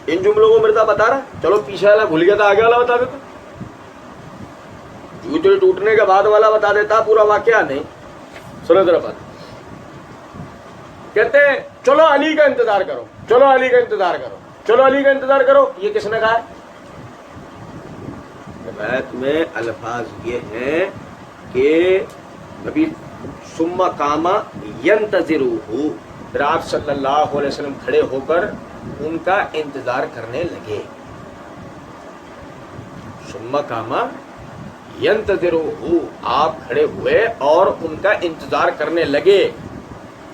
S1: ان جملوں کو مرزا بتا رہا ہے. چلو پیچھے والا بھول گیا تھا، آگے والا بتا دیتا. جوتے ٹوٹنے کے بعد والا بتا دیتا پورا واقعہ. نہیں، سنو ذرا بات. کہتے ہیں چلو علی کا انتظار کرو، چلو علی کا انتظار کرو، چلو علی کا انتظار کرو. یہ کس نے کہا ہے؟ روایت میں الفاظ یہ ہیں کہ نبی ثم قام ينتظروه، پھر آپ صلی اللہ علیہ وسلم کھڑے ہو کر ان کا انتظار کرنے لگے. ثم قام ينتظروه، آپ کھڑے ہوئے اور ان کا انتظار کرنے لگے.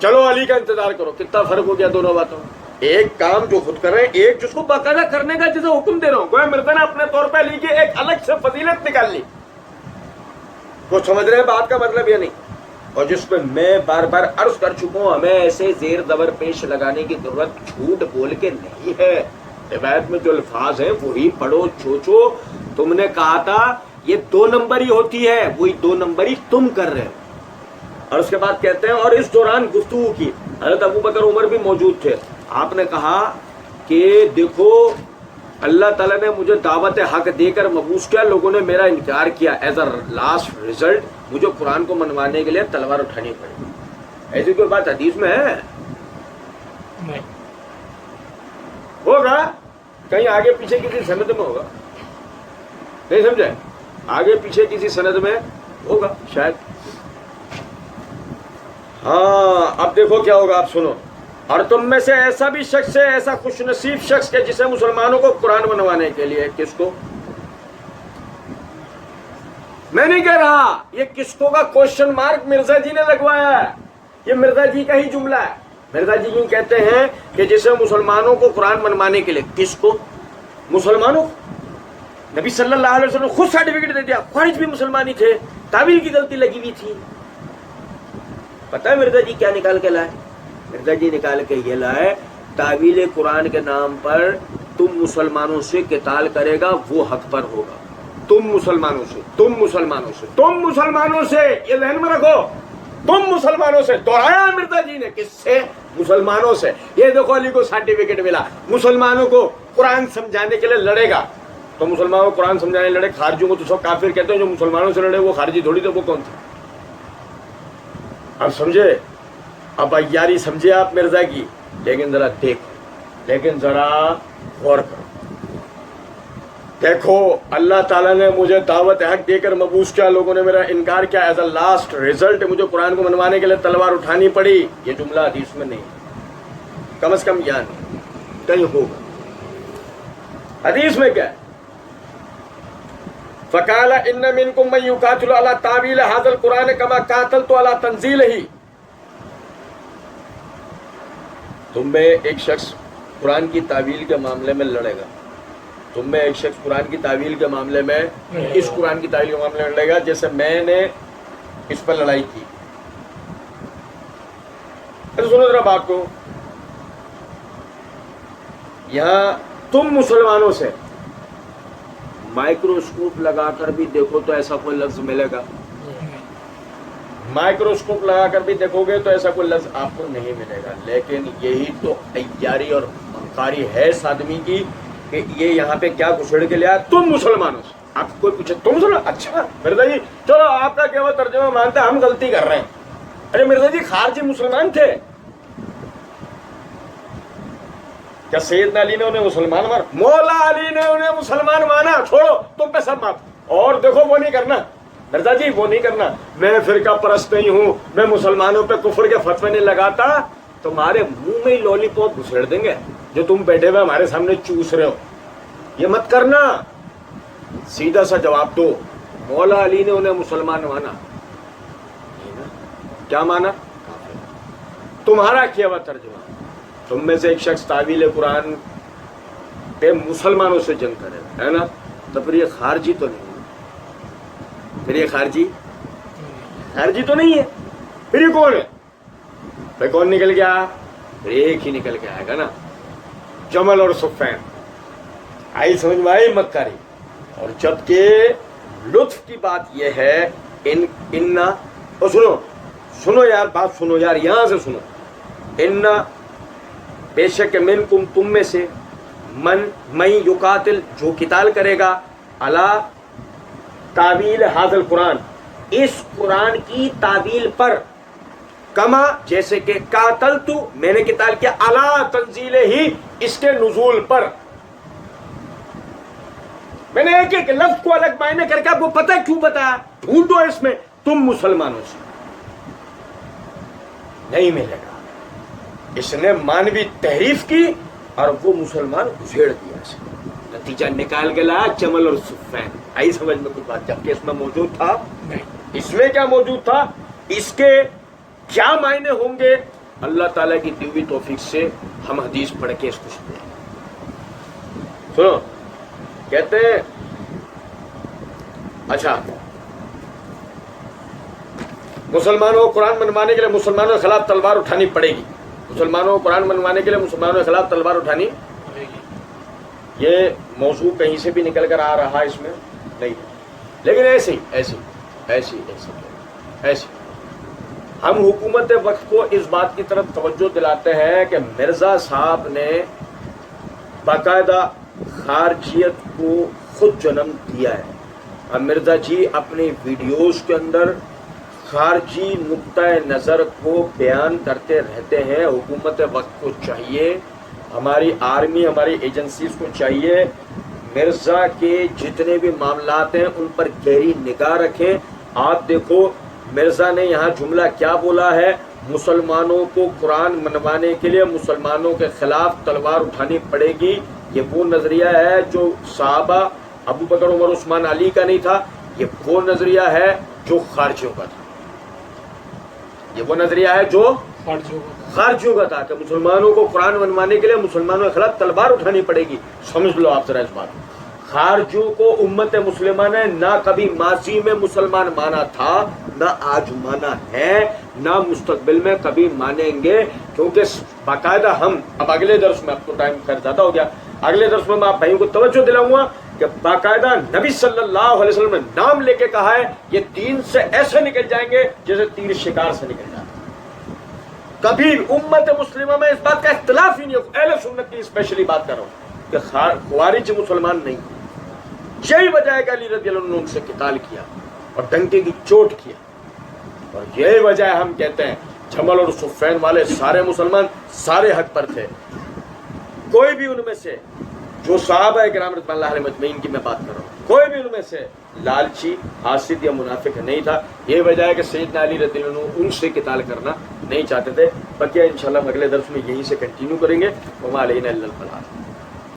S1: چلو علی کا انتظار کرو. کتنا فرق ہو گیا دونوں باتوں میں. ایک کام جو خود کر رہے ہیں، ایک جس کو باقاعدہ کرنے کا جسے حکم دے رہا ہوں. کوئی مرزا نے اپنے طور پہ علی کی ایک الگ سے فضیلت نکال لی. وہ سمجھ رہے ہیں بات کا مطلب یہ نہیں. اور جس پہ میں بار بار عرض کر چکا ہوں، ہمیں ایسے زیر زبر پیش لگانے کی ضرورت جھوٹ بول کے نہیں ہے. روایت میں جو الفاظ ہیں وہی پڑھو. چوچو تم نے کہا تھا یہ 2 نمبری ہوتی ہے، وہی 2 نمبری تم کر رہے ہو. اور اس کے بعد کہتے ہیں اور اس دوران گفتگو کی. حضرت ابو بکر عمر بھی موجود تھے. آپ نے کہا کہ دیکھو اللہ تعالیٰ نے مجھے دعوت حق دے کر مبعوث کیا، لوگوں نے میرا انکار کیا. ایز اے لاسٹ ریزلٹ مجھے قرآن کو منوانے کے لیے تلوار اٹھانی پڑی. ایسی کوئی بات حدیث میں ہے؟
S2: نہیں.
S1: ہوگا کہیں آگے پیچھے کسی سند میں ہوگا، نہیں سمجھے؟ آگے پیچھے کسی سند میں ہوگا شاید. ہاں اب دیکھو کیا ہوگا، آپ سنو. اور تم میں سے ایسا بھی شخص ہے، ایسا خوش نصیب شخص کے جسے مسلمانوں کو قرآن منوانے کے لیے. کس کو؟ میں نہیں کہہ رہا، یہ کس کو کا کوشچن مارک مرزا جی نے لگوایا ہے. یہ مرزا جی کا ہی جملہ ہے. مرزا جی یوں کہتے ہیں کہ جسے مسلمانوں کو قرآن منوانے کے لیے. کس کو؟ مسلمانوں. نبی صلی اللہ علیہ وسلم نے خود سرٹیفکیٹ دے دیا. خوارج بھی مسلمان ہی تھے، تعویل کی غلطی لگی ہوئی تھی. پتہ ہے مرزا جی کیا نکال کے لائے؟ مرزا جی نکال کے یہ لائے تعویل قرآن کے نام پر تم مسلمانوں سے قتال کرے گا وہ حق پر ہوگا. تم مسلمانوں سے، تم مسلمانوں سے، تم مسلمانوں سے، یہ ذہن میں رکھو. تم مسلمانوں سے دوہرایا مرزا جی نے. کس سے؟ مسلمانوں سے. یہ دیکھو علی کو سرٹیفکیٹ ملا، مسلمانوں کو قرآن سمجھانے کے لیے لڑے گا. تو مسلمانوں کو قرآن سمجھانے لڑے. خارجیوں کو تو سب کافر کہتے ہیں، جو مسلمانوں سے لڑے وہ خارجی تھوڑی تھے، وہ کون تھے؟ اب سمجھے؟ اب عیاری سمجھے آپ مرزا کی. لیکن ذرا دیکھو، لیکن ذرا غور کرو. دیکھو اللہ تعالیٰ نے مجھے دعوت حق دے کر مبعوث کیا، لوگوں نے میرا انکار کیا. ایز اے لاسٹ ریزلٹ مجھے قرآن کو منوانے کے لیے تلوار اٹھانی پڑی. یہ جملہ حدیث میں نہیں، کم از کم یاد نہیں، کہیں ہوگا. حدیث میں کیا ہے؟ فقال ان منکم من یقاتل علی تعویل ھذا القرآن کما قاتلت علی تنزیلہ. تم میں ایک شخص قرآن کی تعویل کے معاملے میں لڑے گا. تم میں ایک شخص قرآن کی تعویل کے معاملے میں اس قرآن کی تعویل کے معاملے میں لڑے گا جیسے میں نے اس پر لڑائی کی. سنو ذرا بات کو. یہاں تم مسلمانوں سے مائکروسکوپ لگا کر بھی دیکھو تو ایسا کوئی لفظ ملے گا؟ مائکروسکوپ لگا کر بھی دیکھو گے تو ایسا کوئی لفظ آپ کو نہیں ملے گا. لیکن یہی تو عیاری اور مکاری ہے اس آدمی کی کہ یہ یہاں پہ کیا گھسڑ کے لیا. تم مسلمانوں سے. آپ کوئی پوچھے تم مسلمان، اچھا مرزا جی چلو آپ کا کیا وہ ترجمہ مانتے ہیں، ہم غلطی کر رہے ہیں. ارے مرزا جی خارجی مسلمان تھے کیا؟ سیدنا علی نے انہیں مسلمان مانا، مولا علی نے انہیں مسلمان مانا. چھوڑو تم پہ سب مات. اور دیکھو وہ نہیں کرنا مرزا جی، وہ نہیں کرنا. میں فرقہ پرست نہیں ہوں، میں مسلمانوں پہ کفر کے فتوے نہیں لگاتا. تمہارے منہ میں ہی لولی پاپ گھسیڑ دیں گے جو تم بیٹھے ہوئے ہمارے سامنے چوس رہے ہو. یہ مت کرنا. سیدھا سا جواب دو. مولا علی نے انہیں مسلمان مانا، کیا مانا؟ تمہارا کیا ہوا ترجمہ. تم میں سے ایک شخص تعویل قرآن پہ مسلمانوں سے جنگ کرے ہے نا، تو پھر یہ خارجی تو نہیں ہے. پھر یہ خارجی تو نہیں ہے. پھر یہ کون ہے؟ پھر کون نکل گیا؟ پھر ایک ہی نکل کے آئے گا نا، جمل اور صفین. آئی سمجھ میں آئی مکاری. اور جبکہ لطف کی بات یہ ہے اور سنو یار، بات سنو یار، یہاں سے سنو. ان بے شک منکم تم میں سے من یقاتل جو قتال کرے گا، علی تعویل ھذا القرآن اس قرآن کی تعویل پر، کما جیسے کہ قاتلت میں نے قتال کیا، علی تنزیلہ ہی اس کے نزول پر. میں نے ایک ایک لفظ کو الگ معنی کر کے آپ کو پتہ کیوں بتایا؟ ڈھونڈو اس میں. تم مسلمانوں سے نہیں ملے گا. اس نے مانوی تحریف کی اور وہ مسلمان گھسیڑ دیا. اسے نتیجہ نکال کے لایا جمل اور صفین. آئی سمجھ میں کوئی بات؟ جبکہ اس میں موجود تھا نہیں. اس میں کیا موجود تھا؟ اس کے کیا معنی ہوں گے؟ اللہ تعالیٰ کی دی ہوئی توفیق سے ہم حدیث پڑھ کے اس کو سنیں. سنو کہتے ہیں اچھا مسلمانوں کو قرآن منوانے کے لیے مسلمانوں کے خلاف تلوار اٹھانی پڑے گی. مسلمانوں کو قرآن منوانے کے لیے مسلمانوں کے خلاف تلوار اٹھانی. یہ موضوع کہیں سے بھی نکل کر آ رہا اس میں نہیں ہے، لیکن ایسی ہم حکومت وقت کو اس بات کی طرف توجہ دلاتے ہیں کہ مرزا صاحب نے باقاعدہ خارجیت کو خود جنم دیا ہے۔ اب مرزا جی اپنی ویڈیوز کے اندر خارجی نقطۂ نظر کو بیان کرتے رہتے ہیں۔ حکومت وقت کو چاہیے، ہماری آرمی، ہماری ایجنسیز کو چاہیے مرزا کے جتنے بھی معاملات ہیں ان پر گہری نگاہ رکھیں۔ آپ دیکھو مرزا نے یہاں جملہ کیا بولا ہے، مسلمانوں کو قرآن منوانے کے لیے مسلمانوں کے خلاف تلوار اٹھانی پڑے گی۔ یہ وہ نظریہ ہے جو صحابہ ابو بکر عمر عثمان علی کا نہیں تھا، یہ وہ نظریہ ہے جو خارجیوں کا تھا، یہ وہ نظریہ ہے جو خارجیوں کا تھا کہ مسلمانوں کو قرآن منوانے کے لیے مسلمانوں کے خلاف تلوار اٹھانی پڑے گی۔ سمجھ لو آپ ذرا اس بات، خارجیوں کو امت مسلمہ نے نہ کبھی ماضی میں مسلمان مانا تھا، نہ آج مانا ہے، نہ مستقبل میں کبھی مانیں گے، کیونکہ باقاعدہ ہم اب اگلے درس میں، اب تو ٹائم خیر زیادہ ہو گیا، اگلے درس میں آپ بھائیوں کو توجہ دلاؤں گا کہ باقاعدہ نبی صلی اللہ علیہ وسلم نے نام لے کے کہا ہے یہ دین سے ایسے نکل جائیں گے جیسے تیر شکار سے نکل جاتے ہیں۔ کبھی امت مسلمہ میں اس بات کا اختلاف ہی نہیں ہے، اہل سنت کی اسپیشلی بات کر رہا ہوں کہ خوارج مسلمان نہیں، یہی وجہ ہے کہ علی رضی اللہ عنہ نے ان سے قتال کیا اور ڈنکے کی چوٹ کیا، اور یہی وجہ ہے ہم کہتے ہیں جمل اور صفین والے سارے مسلمان سارے حق پر تھے، کوئی بھی ان میں سے جو صحابہ کرام رضوان اللہ علیہ مجمعین کی میں بات کر رہا ہوں، کوئی بھی ان میں سے لالچی، حاسد یا منافق نہیں تھا۔ یہ وجہ ہے کہ سیدنا علی رضی اللہ عنہ ان سے قتال کرنا نہیں چاہتے تھے۔ بقیہ انشاءاللہ ہم اگلے درس میں یہیں سے کنٹینیو کریں گے۔ وما علینا الا البلاغ۔